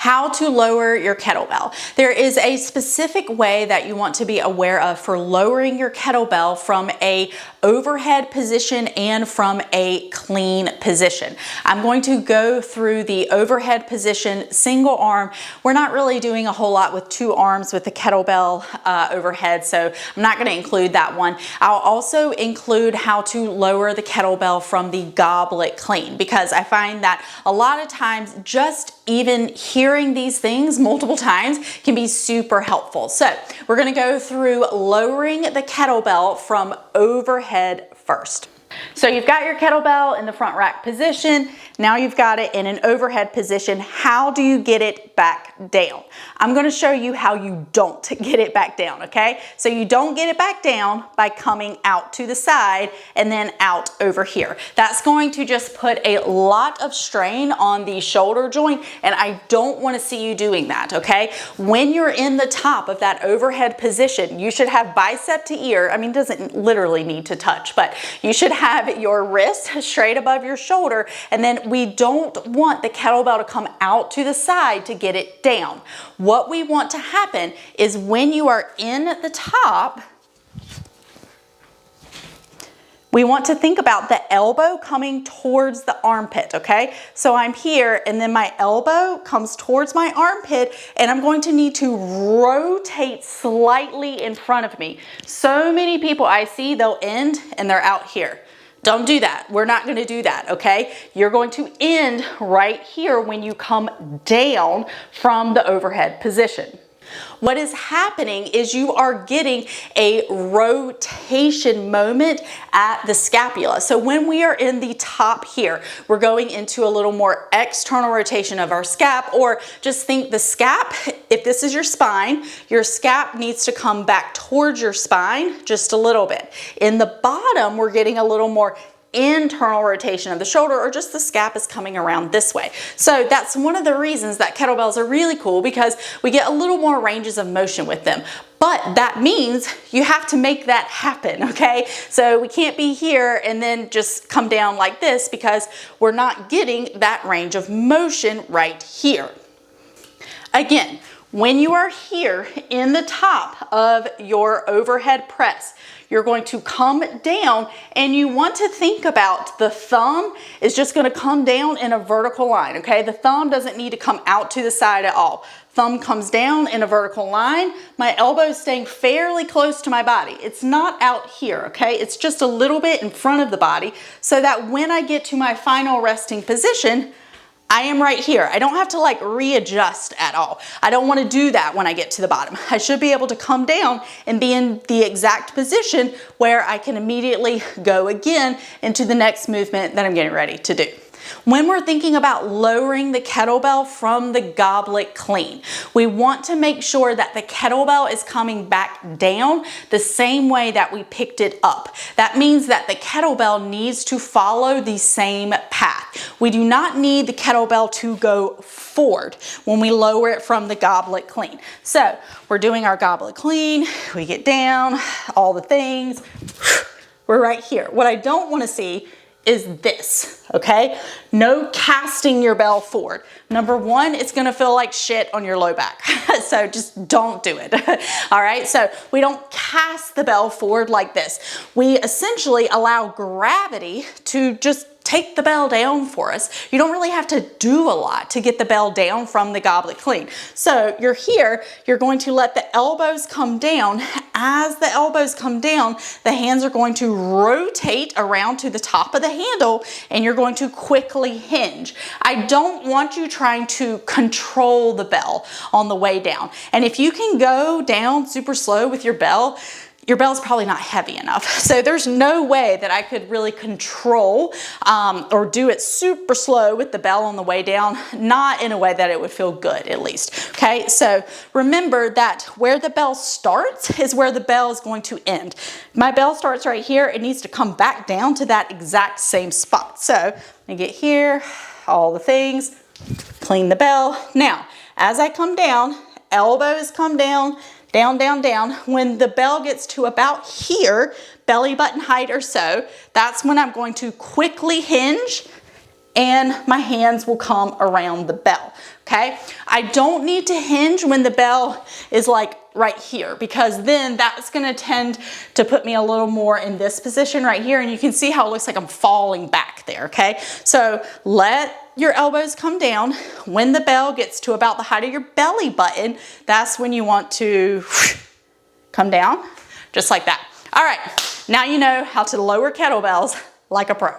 How to lower your kettlebell. There is a specific way that you want to be aware of for lowering your kettlebell from a overhead position and from a clean position. I'm going to go through the overhead position, single arm. We're not really doing a whole lot with two arms with the kettlebell overhead, so I'm not going to include that one. I'll also include how to lower the kettlebell from the goblet clean, because I find that a lot of times just even hearing these things multiple times can be super helpful. So we're going to go through lowering the kettlebell from overhead first. So you've got your kettlebell in the front rack position. Now you've got it in an overhead position. How do you get it back down? I'm going to show you how you don't get it back down, okay? So you don't get it back down by coming out to the side and then out over here. That's going to just put a lot of strain on the shoulder joint, and I don't want to see you doing that, okay? When you're in the top of that overhead position, you should have bicep to ear. I mean, it doesn't literally need to touch, but you should have your wrist straight above your shoulder, and then we don't want the kettlebell to come out to the side to get it down. What we want to happen is when you are in the top, we want to think about the elbow coming towards the armpit, okay? So I'm here and then my elbow comes towards my armpit and I'm going to need to rotate slightly in front of me. So many people I see, they'll end and they're out here. Don't do that. We're not going to do that, okay? You're going to end right here when you come down from the overhead position. What is happening is you are getting a rotation moment at the scapula. So when we are in the top here, we're going into a little more external rotation of our scap, or just think the scap, if this is your spine, your scap needs to come back towards your spine just a little bit. In the bottom, we're getting a little more internal rotation of the shoulder, or just the scap is coming around this way. So that's one of the reasons that kettlebells are really cool, because we get a little more ranges of motion with them. But that means you have to make that happen, okay? So we can't be here and then just come down like this, because we're not getting that range of motion right here. Again, when you are here in the top of your overhead press, you're going to come down, and you want to think about the thumb is just going to come down in a vertical line, okay? The thumb doesn't need to come out to the side at all. Thumb comes down in a vertical line. My elbow is staying fairly close to my body. It's not out here, okay? It's just a little bit in front of the body, so that when I get to my final resting position, I am right here. I don't have to like readjust at all. I don't want to do that when I get to the bottom. I should be able to come down and be in the exact position where I can immediately go again into the next movement that I'm getting ready to do. When we're thinking about lowering the kettlebell from the goblet clean, we want to make sure that the kettlebell is coming back down the same way that we picked it up. That means that the kettlebell needs to follow the same path. We do not need the kettlebell to go forward when we lower it from the goblet clean. So we're doing our goblet clean, we get down, all the things, we're right here. What I don't want to see is this, okay? No casting your bell forward. Number one, it's gonna feel like shit on your low back. So just don't do it, all right? So we don't cast the bell forward like this. We essentially allow gravity to just take the bell down for us. You don't really have to do a lot to get the bell down from the goblet clean. So you're here, you're going to let the elbows come down. As the elbows come down, the hands are going to rotate around to the top of the handle, and you're going to quickly hinge. I don't want you trying to control the bell on the way down. And if you can go down super slow with your bell's probably not heavy enough. So there's no way that I could really control or do it super slow with the bell on the way down, not in a way that it would feel good, at least. Okay, so remember that where the bell starts is where the bell is going to end. My bell starts right here. It needs to come back down to that exact same spot. So I get here, all the things, clean the bell. Now, as I come down, elbows come down, down, down, down. When the bell gets to about here, belly button height or so, that's when I'm going to quickly hinge and my hands will come around the bell. okay? I don't need to hinge when the bell is like right here, because then that's gonna tend to put me a little more in this position right here, and you can see how it looks like I'm falling back there, okay? So let your elbows come down. When the bell gets to about the height of your belly button, that's when you want to come down, just like that. All right, now you know how to lower kettlebells like a pro.